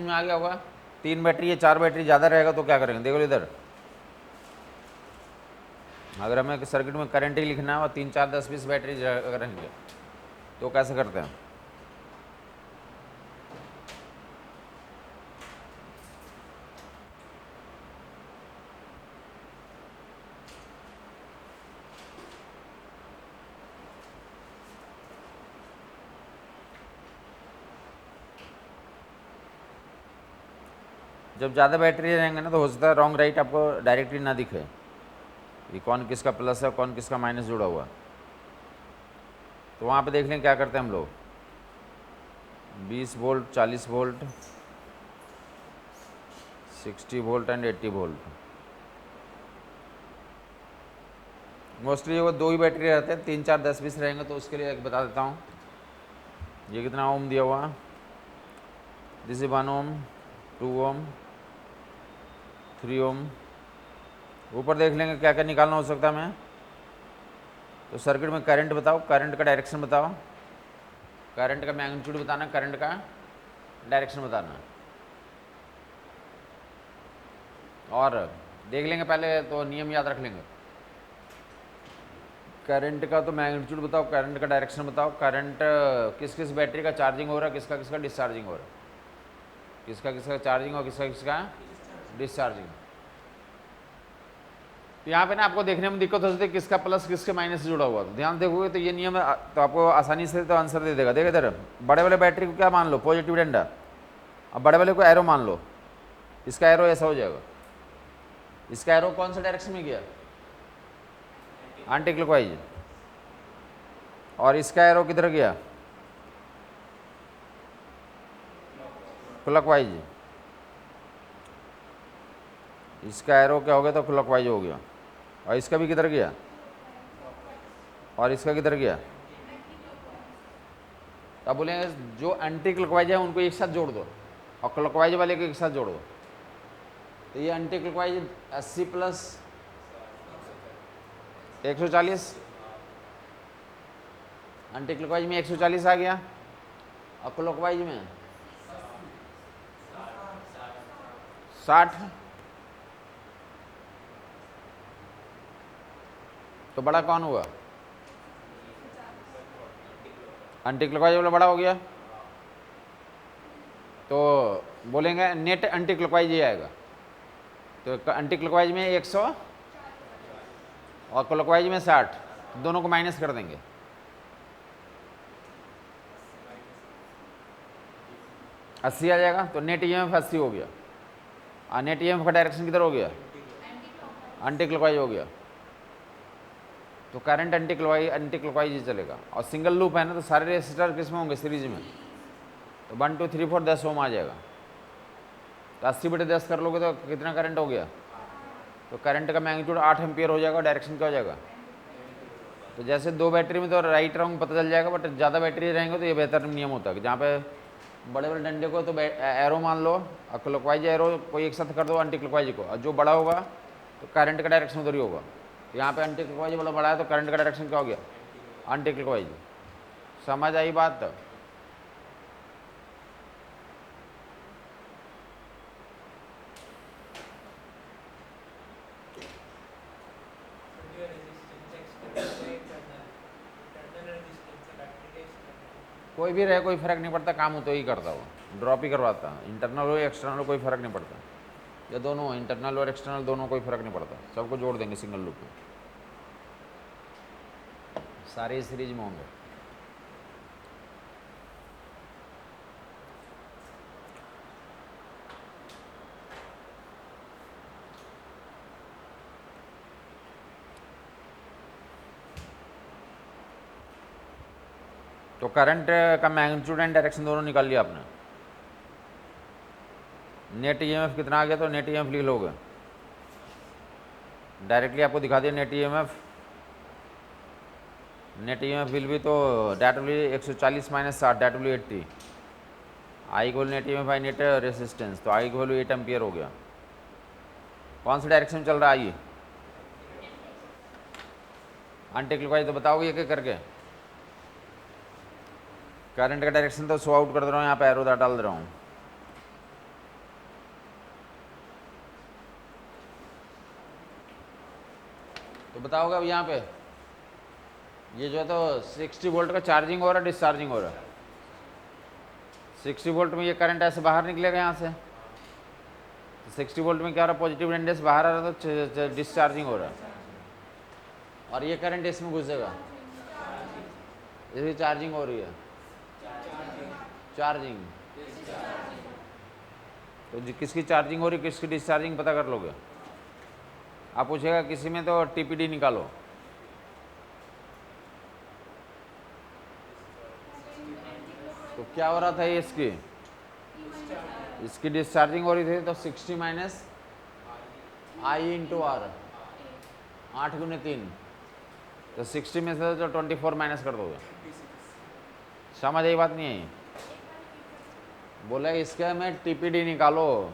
में आ गया होगा। 3 बैटरी या 4 बैटरी ज़्यादा रहेगा तो क्या करेंगे, देखो इधर, अगर हमें सर्किट में करंट ही लिखना है और 3, 4, 10, 20 बैटरी रहेंगे तो कैसे करते हैं। जब ज़्यादा बैटरी रहेंगे ना तो हो सकता है रॉन्ग राइट आपको डायरेक्टली ना दिखे, ये कौन किसका प्लस है कौन किसका माइनस जुड़ा हुआ। तो वहाँ पे देख लें क्या करते हैं हम लोग, 20 volt, 40 volt, 60 volt and 80 volt. Mostly वो 2 ही बैटरी रहते हैं, 3, 4, 10, 20 रहेंगे तो उसके लिए एक बता देता हूँ। ये कितना ओम दिया हुआ, दिस इज 1 ओम, 2 ओम, 3 ओम। ऊपर देख लेंगे क्या क्या निकालना हो सकता है हमें। तो सर्किट में करंट बताओ, करंट का डायरेक्शन बताओ, करंट का मैग्नीट्यूड बताना, करंट का डायरेक्शन बताना। और देख लेंगे पहले तो नियम याद रख लेंगे, करंट का तो मैग्नीट्यूड बताओ, करंट का डायरेक्शन बताओ, करंट किस किस बैटरी का चार्जिंग हो रहा है, किसका किसका डिस्चार्जिंग हो रहा है, किसका किसका चार्जिंग और किसका किसका डिस्चार्जिंग। तो यहाँ पे ना आपको देखने में दिक्कत हो सकती है किसका प्लस किसके माइनस से जुड़ा हुआ, तो ध्यान देखोगे तो ये नियम तो आपको आसानी से तो आंसर दे देगा। देखो इधर बड़े वाले बैटरी को क्या मान लो, पॉजिटिव डंडा, अब बड़े वाले को एरो मान लो, इसका एरो ऐसा हो जाएगा, इसका एरो कौन सा डायरेक्शन में गया, एंटी क्लॉकवाइज, और इसका एरो किधर गया, क्लॉकवाइज। इसका एरो क्या हो गया तो क्लॉकवाइज हो गया, और इसका भी किधर गया, और इसका किधर गया। तब बोलेंगे जो एंटी क्लॉकवाइज है उनको एक साथ जोड़ दो और क्लॉकवाइज वाले को एक साथ जोड़ दो। तो ये anti clockwise 80 plus 140, anti clockwise में 140 आ गया और क्लॉकवाइज में 60। तो बड़ा कौन हुआ, एंटी क्लॉकवाइज वाला बड़ा हो गया। तो बोलेंगे नेट एंटी क्लॉकवाइज ही आएगा। तो एंटी क्लॉकवाइज में 100 और क्लॉकवाइज में 60, दोनों को माइनस कर देंगे। अस्सी आ जाएगा। तो नेट ईएमएफ 80 हो गया, और नेट ईएमएफ का डायरेक्शन किधर हो गया, एंटी क्लॉकवाइज हो गया। तो करंट एंटी क्लॉकवाइज ही चलेगा। और सिंगल लूप है ना तो सारे रेसिस्टर किस में होंगे, सीरीज में। तो 1, 2, 3, 4 10 ओम आ जाएगा। तो 80/10 कर लोगे तो कितना करंट हो गया, तो करंट का मैग्नीट्यूड 8 एम्पियर हो जाएगा। डायरेक्शन क्या हो जाएगा, तो जैसे 2 बैटरी में तो राइट रॉन्ग पता चल जाएगा, बट ज़्यादा बैटरी रहेंगे तो ये बेहतर नियम होता है कि जहाँ पे बड़े बड़े डंडे को तो एरो मान लो और क्लॉकवाइज एरो कोई एक साथ कर दो एंटी क्लॉकवाइज को, और जो बड़ा होगा तो करंट का डायरेक्शन उधर ही होगा। यहाँ पे एंटी क्लॉकवाइज वाला बड़ा है तो करंट का डायरेक्शन क्या हो गया, एंटी क्लॉकवाइज। समझ आई बात। तो कोई भी रहे कोई फ़र्क नहीं पड़ता, काम हो तो ही करता, वो ड्रॉप ही करवाता, इंटरनल हो या एक्सटर्नल हो कोई फ़र्क नहीं पड़ता, या दोनों हो, इंटरनल और एक्सटर्नल दोनों, कोई फ़र्क नहीं पड़ता, सबको जोड़ देंगे सिंगल लूप में, सारे सीरीज में होंगे। तो करंट का मैग्नीट्यूड एंड डायरेक्शन दोनों निकाल लिया आपने। नेट ईएमएफ कितना आ गया, तो नेट ईएमएफ लिख लोगे, डायरेक्टली आपको दिखा दिया net EMF. Net EMF will भी तो that will 140 minus 60, that will 80। I equal net EMF by net resistance, तो आई इक्वल 8 एम्पियर हो गया। कौन सा डायरेक्शन में चल रहा है, आइए एंटी क्लॉकवाइज तो बताओगे एक एक करके। करंट का डायरेक्शन तो शो आउट कर दे रहा हूँ, यहाँ पे एरो डाल दे रहा हूँ। तो बताओगे अब यहाँ पे ये जो है तो 60 वोल्ट का चार्जिंग हो रहा है, डिस्चार्जिंग हो रहा है। 60 वोल्ट में ये करंट ऐसे बाहर निकलेगा यहाँ से, 60 वोल्ट में क्या हो रहा है, पॉजिटिव इंडेक्स बाहर आ रहा है तो डिस्चार्जिंग हो रहा है, और ये करंट इसमें घुसेगा, इसकी चार्जिंग हो रही है, चार्जिंग। तो किसकी चार्जिंग हो रही है, किसकी डिस्चार्जिंग पता कर लोगे। आप पूछेगा किसी में तो टीपीडी निकालो, तो क्या हो रहा था ये इसकी डिस्चार्जिंग हो रही थी, तो 60 माइनस आई इंटू आर, 8 गुने 3, तो 60 में से तो 24 माइनस कर दोगे। समझ आई बात नहीं आई। बोला इसका में टीपीडी निकालो,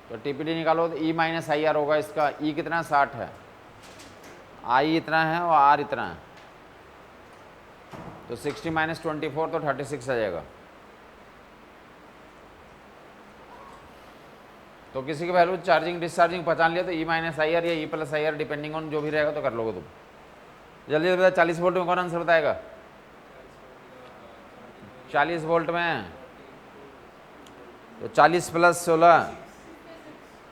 तो टीपीडी निकालो तो ई माइनस आई आर होगा। इसका ई कितना 60 है, आई इतना है और आर इतना है, तो 60 माइनस 24 तो 36 आ जाएगा। तो किसी की वैल्यू चार्जिंग डिस्चार्जिंग पहचान लिया तो ई माइनस आई आर या E plus I R depending on जो भी रहेगा तो कर लोगे तुम। जल्दी बता 40 वोल्ट में कौन आंसर बताएगा। 40 वोल्ट में तो 40 प्लस 16,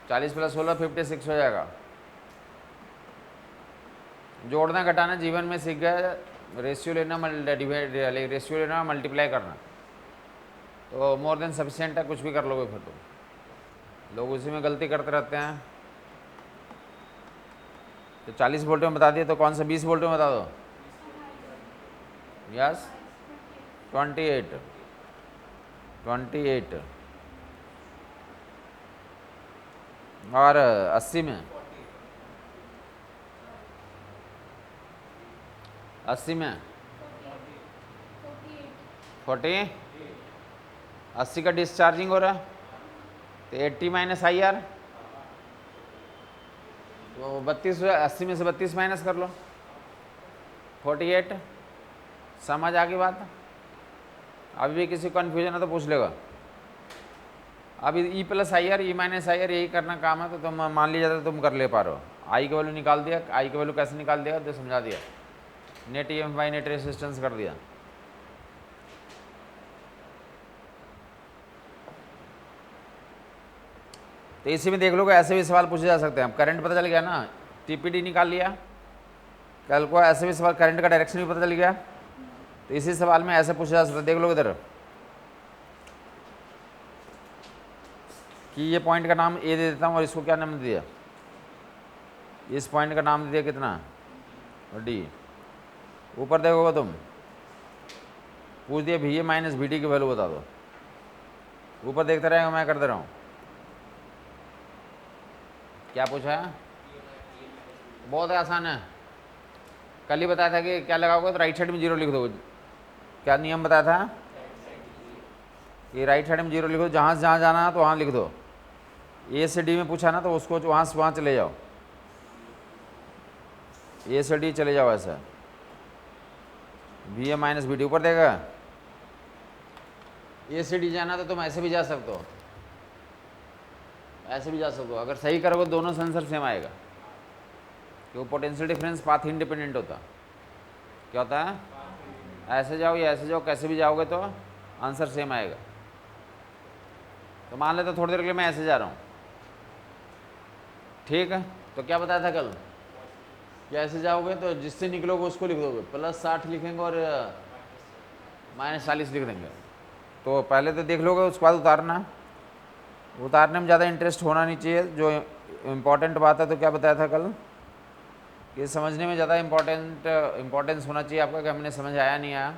40 प्लस 16 56 हो जाएगा। जोड़ना घटाना जीवन में सीख गए, रेशियो लेना रेशियो लेना मल्टीप्लाई करना, तो मोर देन सफिशिएंट है, कुछ भी कर लोगे फिर तो। लोग उसी में गलती करते रहते हैं। तो 40 वोल्ट में बता दिए, तो कौन सा 20 वोल्ट में बता दो। यस 28 और 80 में 40 80 का डिस्चार्जिंग हो रहा है, तो 80 माइनस आई आर, तो 32, 80 में से 32 माइनस कर लो, 48। समझ आ गई बात। अभी भी किसी कन्फ्यूजन है तो पूछ लेगा। अभी E plus I R, E minus I R यही करना काम है, तो तुम मान लीजिए तो तुम कर ले पा रहे हो। आई की वैल्यू निकाल दिया, आई की वैल्यू कैसे निकाल दिया तो समझा दिया, net E M by net resistance कर दिया। तो इसी में देख लो ऐसे भी सवाल पूछे जा सकते हैं। अब करंट पता चल गया ना, टीपीडी निकाल लिया, कल को ऐसे भी सवाल करंट का डायरेक्शन भी पता चल गया, तो इसी सवाल में ऐसे पूछा जा सकता है। देख लो इधर कि ये पॉइंट का नाम ए दे देता हूँ और इसको क्या नाम दिया, इस पॉइंट का नाम दे दिया कितना डी। ऊपर देखोगे तुम पूछ दिया V A minus V D की वैल्यू बता दो। ऊपर देखते रहेगा, मैं कर दे रहा हूँ। क्या पूछा है, बहुत आसान है। कल ही बताया था कि क्या लगाओगे तो राइट साइड में 0 लिख दो। क्या नियम बताया था कि राइट साइड में 0 लिखो, जहाँ से जहाँ जाना है तो वहाँ लिख दो। ए से डी में पूछा ना तो उसको वहाँ से वहाँ चले जाओ, ए से डी चले जाओ ऐसा। V A minus V D ऊपर देगा, ए से डी जाना तो तुम ऐसे भी जा सकते हो, ऐसे भी जा सकते हो। अगर सही करोगे दोनों से आंसर सेम आएगा, क्योंकि पोटेंशियल डिफरेंस पाथ इंडिपेंडेंट होता। क्या होता है, ऐसे जाओ या ऐसे जाओ, कैसे भी जाओगे तो आंसर सेम आएगा। तो मान लेते थोड़ी देर के लिए मैं ऐसे जा रहा हूँ, ठीक है, तो क्या बताया था कल, क्या ऐसे जाओगे तो जिससे निकलोगे उसको लिख दोगे, प्लस 60 लिखेंगे और माइनस 40 लिख देंगे। तो पहले तो देख लोगे, उसके बाद उतारना। उतारने में ज़्यादा इंटरेस्ट होना नहीं चाहिए, जो इम्पोर्टेंट बात है। तो क्या बताया था कल कि समझने में ज़्यादा इम्पोर्टेंस होना चाहिए आपका, कि हमने समझ आया नहीं आया।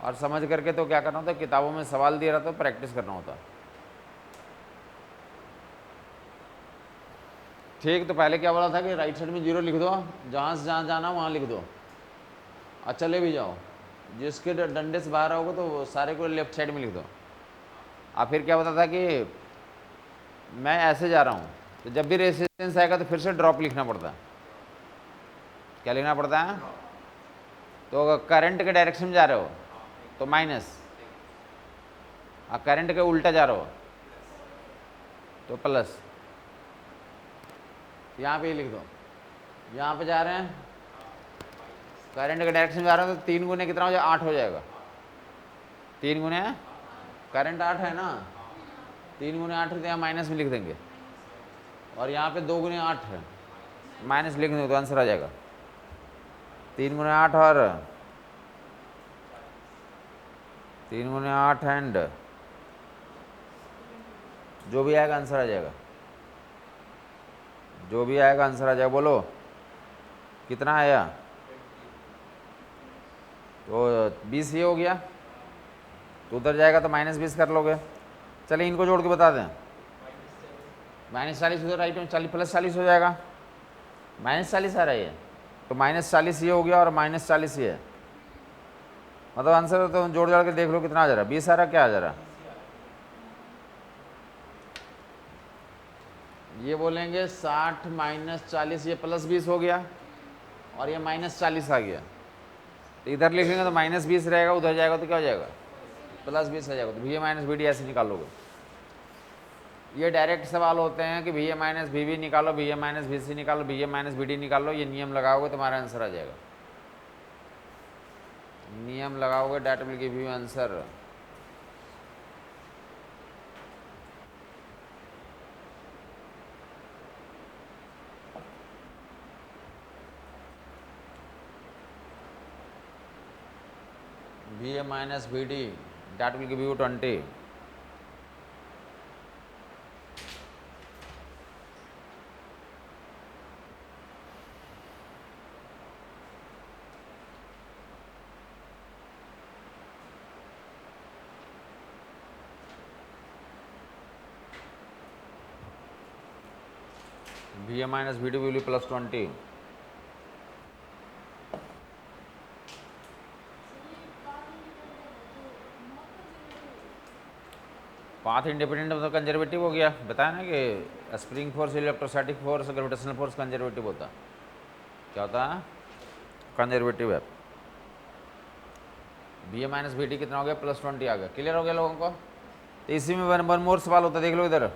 और समझ करके तो क्या करना होता है, किताबों में सवाल दिया रहा तो प्रैक्टिस करना होता है। ठीक, तो पहले क्या बोला था कि राइट साइड में 0 लिख दो, जहाँ से जहाँ जाना वहाँ लिख दो, और चले भी जाओ। जिसके डंडे से बाहर आओगे तो सारे को लेफ्ट साइड में लिख दो। और फिर क्या बताता था कि मैं ऐसे जा रहा हूँ, तो जब भी रेजिस्टेंस आएगा तो फिर से ड्रॉप लिखना पड़ता है। क्या लिखना पड़ता है, तो अगर करंट के डायरेक्शन में जा रहे हो तो माइनस, और करंट के उल्टा जा रहे हो तो प्लस। यहाँ पे ही लिख दो, यहाँ पे जा रहे हैं, करंट के डायरेक्शन में जा रहे हैं, तो 3 गुने कितना हो जाएगा, 8 हो जाएगा। 3 गुने करंट 8 है ना, 3 गुने 8 तो यहाँ माइनस में लिख देंगे, और यहाँ पे 2 गुने 8 है, माइनस लिख देंगे तो आंसर आ जाएगा। 3 गुने 8 और 3 गुने 8 एंड जो भी आएगा आंसर आ जाएगा, जो भी आएगा आंसर आ जाएगा। बोलो कितना आया, तो 20 ये हो गया, तो उधर जाएगा तो -20 कर लोगे। चलिए इनको जोड़ के बता दें, -40 उधर राइट में, 40 + 40 हो जाएगा, -40 आ रहा है, तो -40 ये हो गया और -40 ये है, मतलब आंसर तो जोड़ जोड़ के देख लो कितना आ जा रहा है, 20 आ रहा, क्या आ जा रहा, ये बोलेंगे 60 - 40, ये +20 हो गया और ये -40 आ गया, तो इधर लिखेंगे तो -20 रहेगा, उधर जाएगा तो क्या हो जाएगा, +20 आ जाएगा, तो VA - VD ऐसे निकालोगे। ये डायरेक्ट सवाल होते हैं कि VA - VB निकालो, VA - VC निकालो, VA - VD निकालो, ये नियम लगाओगे तुम्हारा आंसर आ जाएगा, नियम लगाओगे, that will give you answer. VA - VD, that will give you 20. VA - VD will be +20. Path independent मतलब कंजर्वेटिव हो गया, बताया ना कि spring force, electrostatic force, gravitational force conservative होता है, क्या होता है, कंजर्वेटिव है। VA - VD कितना हो गया, +20 आ गया, क्लियर हो गया लोगों को। तो इसी में वन मोर सवाल होता है, देख लो इधर,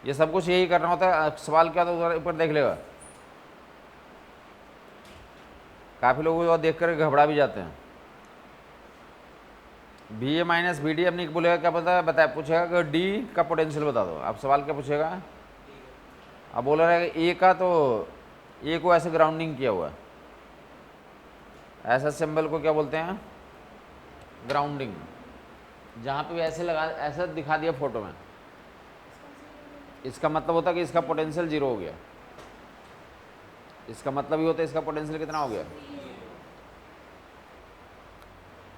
ये सब कुछ यही करना होता है, सवाल क्या होता है ऊपर देख लेगा, काफ़ी लोग देख कर घबरा भी जाते हैं। VA - VD अपनी बोलेगा क्या पता बताया, पूछेगा कि D का पोटेंशियल बता दो, अब सवाल क्या पूछेगा, अब बोल रहा है कि A का, तो A को ऐसे ग्राउंडिंग किया हुआ है, ऐसा सिंबल को क्या बोलते हैं, ग्राउंडिंग, जहाँ पे भी ऐसे लगा, ऐसा दिखा दिया फोटो में, इसका मतलब होता है कि इसका पोटेंशियल 0 हो गया, इसका मतलब ये होता है इसका पोटेंशियल कितना हो गया।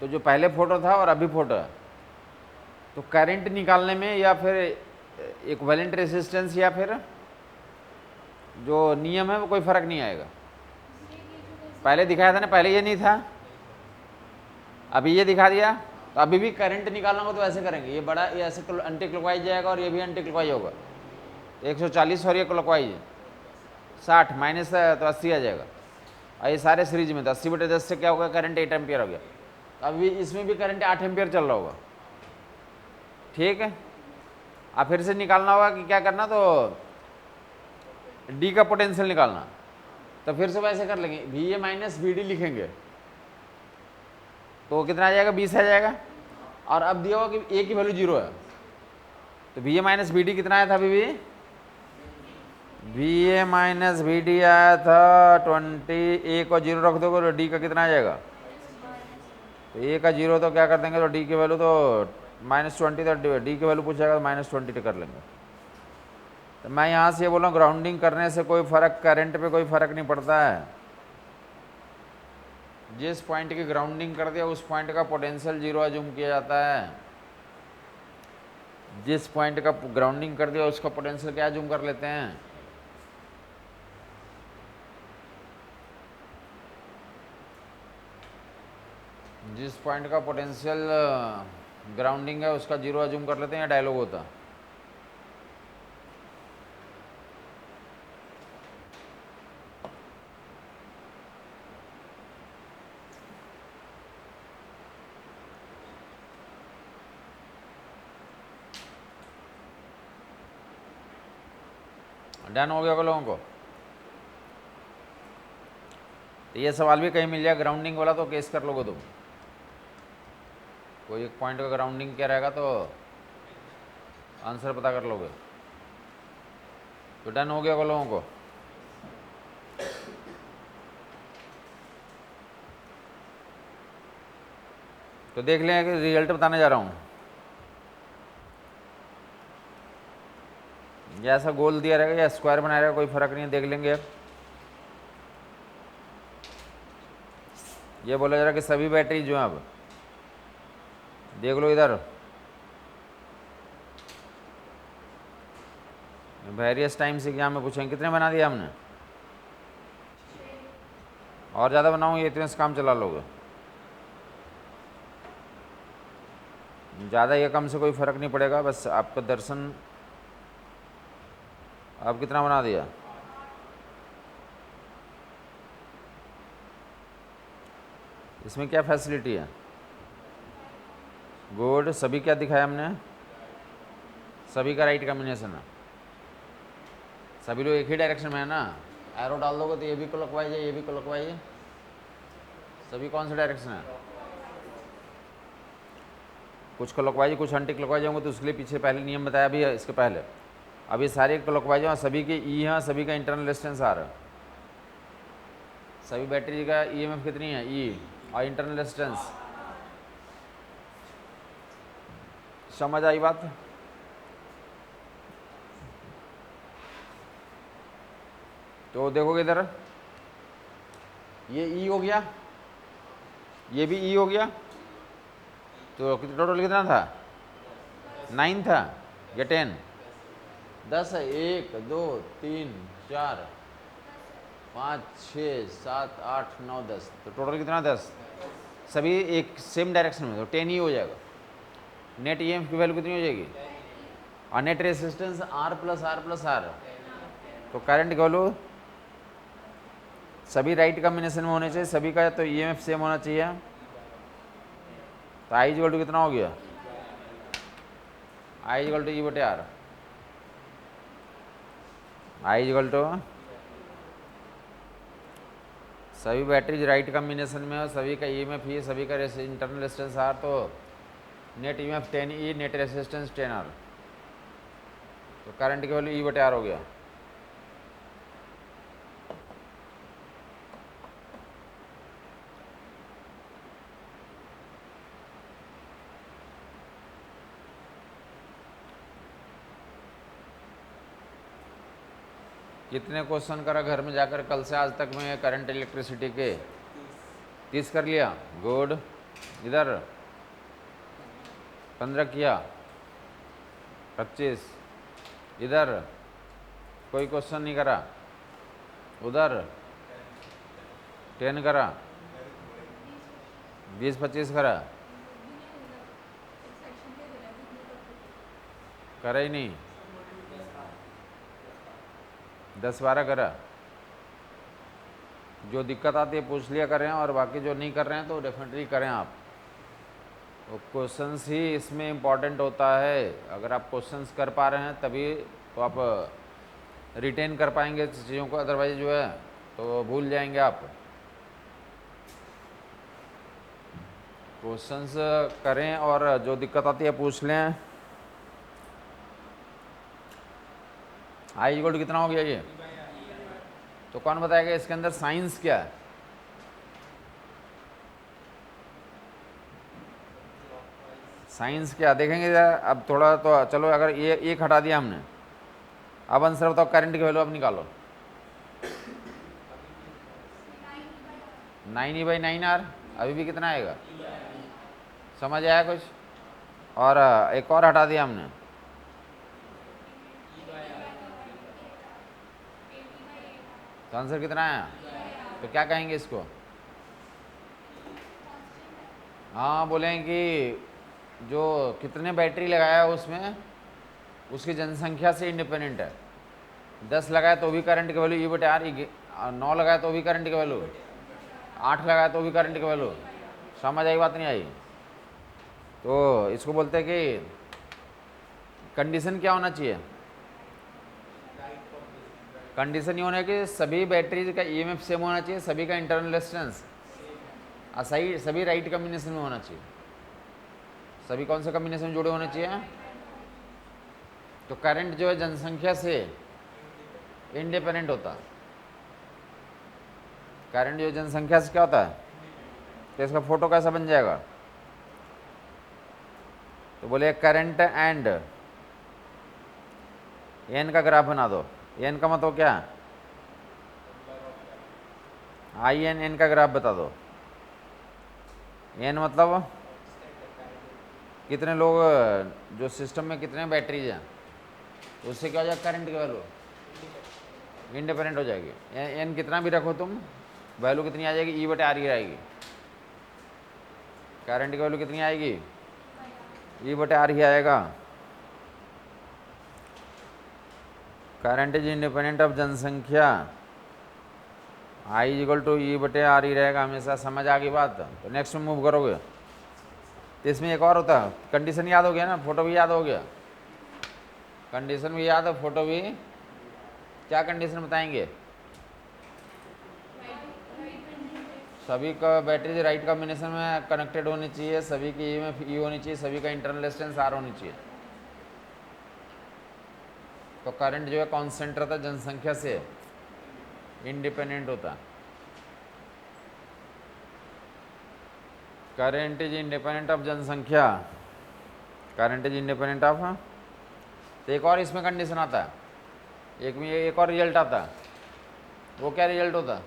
तो जो पहले फोटो था और अभी फोटो है, तो करंट निकालने में या फिर इक्विवेलेंट रेजिस्टेंस या फिर जो नियम है वो कोई फर्क नहीं आएगा। पहले दिखाया था ना, पहले ये नहीं था, अभी ये दिखा दिया, तो अभी भी करंट निकालना हो तो ऐसे करेंगे, ये बड़ा, ये ऐसे एंटी क्लॉकवाइज जाएगा और ये भी एंटी क्लॉकवाइज होगा, 140 और ये क्लॉकवाइज 60 माइनस तो 80 आ जाएगा, और ये सारे सीरीज में, तो 80/10 से क्या होगा, करंट 8 एम्पियर हो गया, तो अभी इसमें भी करंट 8 एम्पियर चल रहा होगा, ठीक है। अब फिर से निकालना होगा कि क्या करना, तो D का पोटेंशियल निकालना, तो फिर से वैसे कर लेंगे, VA - VD लिखेंगे, तो कितना आ जाएगा, 20 आ जाएगा, और अब दिया होगा कि A की वैल्यू 0 है, तो VA - VD कितना आया था अभी भी, VA - VD आया था 20, A को 0 रख दोगे तो D का कितना आ जाएगा, तो A का 0, तो क्या कर देंगे, तो D की वैल्यू तो -20, तो D की वैल्यू पूछेगा तो -20 कर लेंगे। तो मैं यहाँ से ये बोल रहा हूँ, ग्राउंडिंग करने से कोई फ़र्क, करंट पे कोई फ़र्क नहीं पड़ता है, जिस पॉइंट की ग्राउंडिंग कर दिया उस पॉइंट का पोटेंशियल 0 अज्यूम किया जाता है, जिस पॉइंट का ग्राउंडिंग कर दिया उसका पोटेंशियल क्या अज्यूम कर लेते हैं, जिस पॉइंट का पोटेंशियल ग्राउंडिंग है उसका 0 अज्यूम कर लेते हैं, या डायलॉग होता है। डन हो गया होगा लोगों को। ये सवाल भी कहीं मिल जाए ग्राउंडिंग वाला तो केस कर लोगे तुम। कोई एक पॉइंट का ग्राउंडिंग क्या रहेगा तो आंसर पता कर लोगे। तो डन हो गया को लोगों को। तो देख लें कि रिजल्ट बताने जा रहा हूँ। ये ऐसा गोल दिया रहेगा या स्क्वायर बनाया रहेगा कोई फर्क नहीं है, देख लेंगे। ये बोला जा रहा है कि सभी बैटरी जो है अब देख लो इधर वेरियस टाइम्स एग्जाम में पूछेंगे कितने बना दिया हमने, और ज़्यादा बनाऊँ ये इतने से काम चला लोगे। ज़्यादा या कम से कोई फ़र्क नहीं पड़ेगा, बस आपका दर्शन। आप कितना बना दिया? इसमें क्या फैसिलिटी है? गुड। सभी क्या दिखाया हमने? सभी का राइट कॉम्बिनेशन है। सभी लोग एक ही डायरेक्शन में है ना, एरो डाल दोगे तो ये भी क्लॉकवाइज है, ये भी क्लॉकवाइज है। सभी कौन सा डायरेक्शन है? कुछ क्लॉकवाइज कुछ एंटी क्लॉकवाइज होंगे, तो उसके लिए पीछे पहले नियम बताया भी है इसके पहले। अभी सारे क्लॉकवाइज हैं, सभी के ई हैं, सभी का इंटरनल रेजिस्टेंस आर है। सभी बैटरी का ईएमएफ कितनी है? ई और इंटरनल रेजिस्टेंस। समझ आई बात? तो देखोगे इधर ये ई हो गया, ये भी ई हो गया, तो टोटल कितना था? 9 था या 10? 10 है। 1 2 3 4 5 6 7 8 9 10, तो टोटल कितना? 10। सभी एक सेम डायरेक्शन में, तो 10 ही हो जाएगा। नेट ईएमएफ की वैल्यू कितनी हो जाएगी? और net resistance R plus R plus R. तो करंट की वैल्यू सभी राइट कॉम्बिनेशन में होने चाहिए, सभी का तो ईएमएफ सेम होना चाहिए। तो आई इक्वल टू कितना हो गया? आई इक्वल टू ई बटे आर। आई इक्वल टू सभी बैटरीज राइट कॉम्बिनेशन में हो, सभी का ईएमएफ ही, सभी का इंटरनल रेजिस्टेंस आर, तो net EMF 10 E, net resistance 10 R. तो करंट की वैल्यू ई बटे आर हो गया। कितने क्वेश्चन करा घर में जाकर कल से आज तक में करंट इलेक्ट्रिसिटी के? 30 कर लिया। गुड। इधर 15 किया। 25। इधर कोई क्वेश्चन नहीं करा। उधर 10 करा। 20-25 करा। करा ही नहीं। 10-12 करा। जो दिक्कत आती है पूछ लिया करें, और बाकी जो नहीं कर रहे हैं तो डेफिनेटली करें आप। तो क्वेश्चंस ही इसमें इम्पॉर्टेंट होता है। अगर आप क्वेश्चंस कर पा रहे हैं तभी तो आप रिटेन कर पाएंगे चीज़ों को, अदरवाइज जो है तो भूल जाएंगे आप। क्वेश्चंस करें और जो दिक्कत आती है पूछ लें। आई इक्वल टू कितना हो गया ये? तो कौन बताएगा इसके अंदर साइंस क्या है? साइंस क्या देखेंगे अब थोड़ा। तो चलो, अगर ये एक हटा दिया हमने, अब आंसर बताओ करंट की वैल्यू अब निकालो। 9E/9 are. अभी भी कितना आएगा? समझ आया कुछ? और एक और हटा दिया हमने, तो आंसर कितना आया? तो क्या कहेंगे इसको? हाँ, बोलें कि जो कितने बैटरी लगाया है उसमें उसकी जनसंख्या से इंडिपेंडेंट है। 10 लगाया तो भी करंट की वैल्यू ई बटे आर। 9 लगाया तो भी करंट की वैल्यू, 8 लगाया तो भी करंट की वैल्यू। समझ आई बात नहीं आई? तो इसको बोलते हैं कि कंडीशन क्या होना चाहिए? कंडीशन ये होना है कि सभी बैटरीज का ईएमएफ सेम होना चाहिए, सभी का इंटरनल रेजिस्टेंस सही, सभी राइट कॉम्बिनेशन में होना चाहिए। सभी कौन से कॉम्बिनेशन जुड़े होने चाहिए? तो करंट जो है जनसंख्या से इंडिपेंडेंट होता है। करंट जो जनसंख्या से क्या होता है? तो इसका फोटो कैसा बन जाएगा? तो बोले करंट एंड एन का ग्राफ बना दो। एन का मतलब क्या? आई एन, एन का ग्राफ बता दो। एन मतलब कितने लोग जो सिस्टम में कितने बैटरीज हैं, उससे क्या हो जाएगा? करंट की वैल्यू इंडिपेंडेंट हो जाएगी। एन कितना भी रखो तुम, वैल्यू कितनी आ जाएगी? ई बटे आर ही आएगी। करंट की वैल्यू कितनी आएगी? ई बटे आर ही आएगा। करंट इज इंडिपेंडेंट ऑफ जनसंख्या, I is equal to E बटे आर ही रहेगा हमेशा। समझ आ गई बात? तो नेक्स्ट में मूव करोगे तो इसमें एक और होता है, कंडीशन याद हो गया ना, फोटो भी याद हो गया, कंडीशन भी याद है, फोटो भी। क्या कंडीशन बताएंगे? सभी का बैटरी राइट कॉम्बिनेशन में कनेक्टेड होनी चाहिए, सभी की ईएमएफ ई होनी चाहिए, सभी का इंटरनल रेजिस्टेंस आर होनी चाहिए। तो करंट जो है कांस्टेंट रहता है, जनसंख्या से इंडिपेंडेंट होता है। करंट इज इंडिपेंडेंट ऑफ जनसंख्या, करंट इज इंडिपेंडेंट ऑफ। तो एक और इसमें कंडीशन आता है, एक में एक और रिजल्ट आता है। वो क्या रिजल्ट होता है?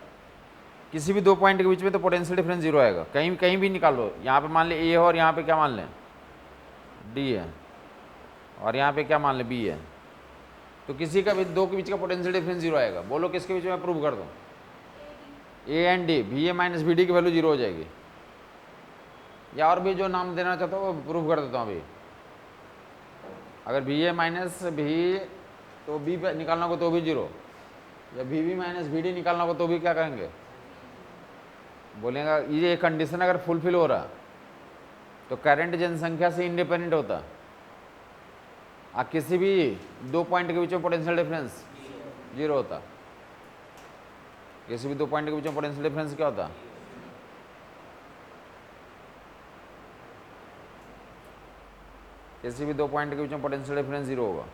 किसी भी दो पॉइंट के बीच में तो पोटेंशियल डिफरेंस जीरो आएगा, कहीं कहीं भी निकालो। यहाँ पे मान ले ए है और यहाँ पे क्या मान लें? डी है, और यहाँ पे क्या मान लें? बी है। तो किसी का भी दो के बीच का पोटेंशियल डिफरेंस जीरो आएगा। बोलो किसके बीच में? प्रूव कर दो। A and D, V A minus V D की वैल्यू जीरो हो जाएगी। या और भी जो नाम देना चाहता हो वो प्रूव कर देता हूँ अभी। अगर वी ए माइनस भी तो बी निकालना हो तो भी जीरो, या V B minus V D निकालना हो तो भी क्या कहेंगे? बोलेगा ये कंडीशन अगर फुलफिल हो रहा तो करंट जनसंख्या से इंडिपेंडेंट होता। किसी भी दो पॉइंट के बीच में पोटेंशियल डिफरेंस जीरो होता। किसी भी दो पॉइंट के बीच में पोटेंशियल डिफरेंस क्या होता? किसी भी दो पॉइंट के बीच में पोटेंशियल डिफरेंस जीरो होगा।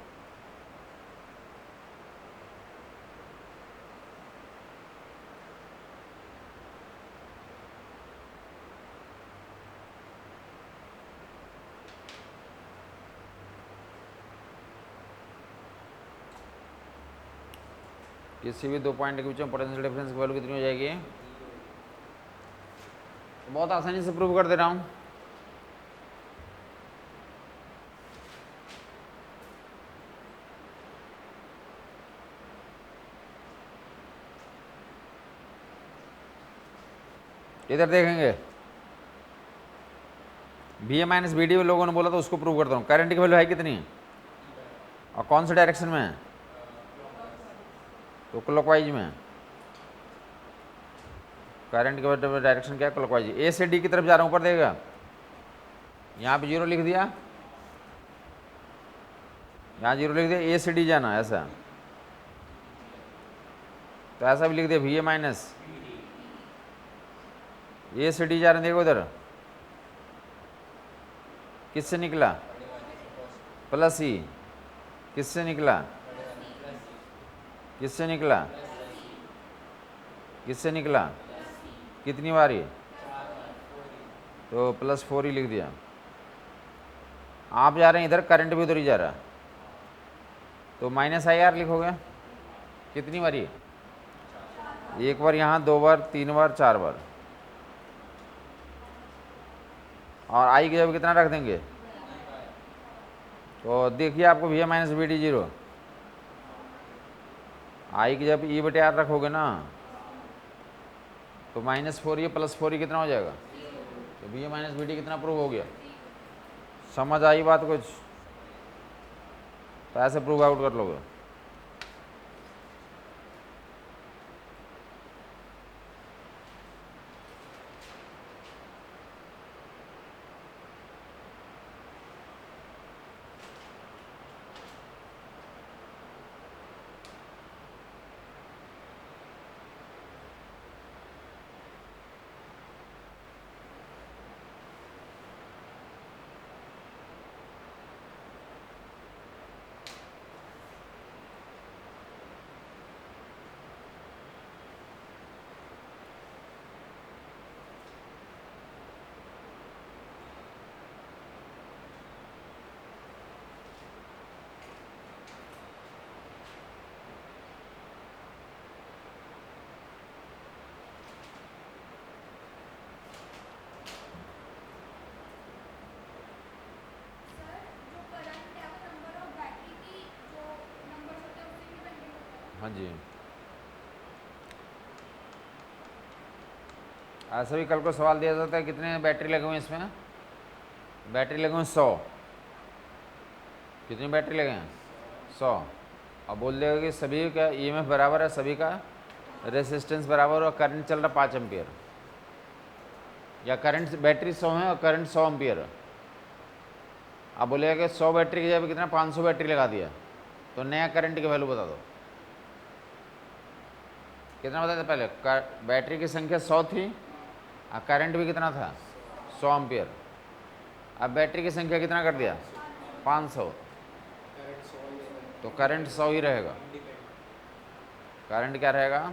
किसी भी दो पॉइंट के बीच में पोटेंशियल डिफरेंस की वैल्यू कितनी हो जाएगी? तो बहुत आसानी से प्रूव कर दे रहा हूँ। इधर देखेंगे, बी ए माइनस बी डी लोगों ने बोला तो उसको प्रूव करता हूँ। करंट की वैल्यू है कितनी और कौन से डायरेक्शन में है? तो क्लॉकवाइज में। करंट की डायरेक्शन क्या है? क्लॉकवाइज। ए से डी की तरफ जा रहा हूँ, ऊपर देगा, यहाँ पे जीरो लिख दिया, यहाँ जीरो लिख दिया, ए से डी जाना ऐसा। तो ऐसा भी लिख दिया, वी ए माइनस ए से डी जा रहे हैं। देखो उधर किससे निकला? प्लस ई। किससे निकला? किससे निकला? किससे निकला? कितनी बार ये? तो प्लस 4 ही लिख दिया। आप जा रहे हैं इधर, करंट भी उधर ही जा रहा है, तो माइनस आई आर लिखोगे। कितनी बार ये? एक बार यहाँ, दो बार, तीन बार, चार बार। और आई की जगह कितना रख देंगे? तो देखिए आपको V A minus V D zero. I की जब ई बटे आर रखोगे ना तो -4 ये +4 ये कितना हो जाएगा? तो V A minus V D कितना प्रूव हो गया? समझ आई बात कुछ? तो ऐसे प्रूव आउट कर लोगे। हाँ जी, ऐसा भी कल को सवाल दिया जाता है कितने बैटरी लगे हुए हैं इसमें, बैटरी लगे हुए हैं 100, कितनी बैटरी लगे हैं 100। अब बोल देगा कि सभी का ईएमएफ बराबर है, सभी का रेसिस्टेंस बराबर और करंट चल रहा 5 एम्पियर, या करंट बैटरी 100 है और करंट 100 एम्पियर है। अब बोलेगा कि 100 बैटरी की जगह कितना 500 बैटरी लगा दिया, तो नया करंट की वैल्यू बता दो कितना बताया था पहले। बैटरी की संख्या 100 थी और करंट भी कितना था 100 एम्पियर। अब बैटरी की संख्या कितना कर दिया 500, तो करंट 100 ही रहेगा। करंट क्या रहेगा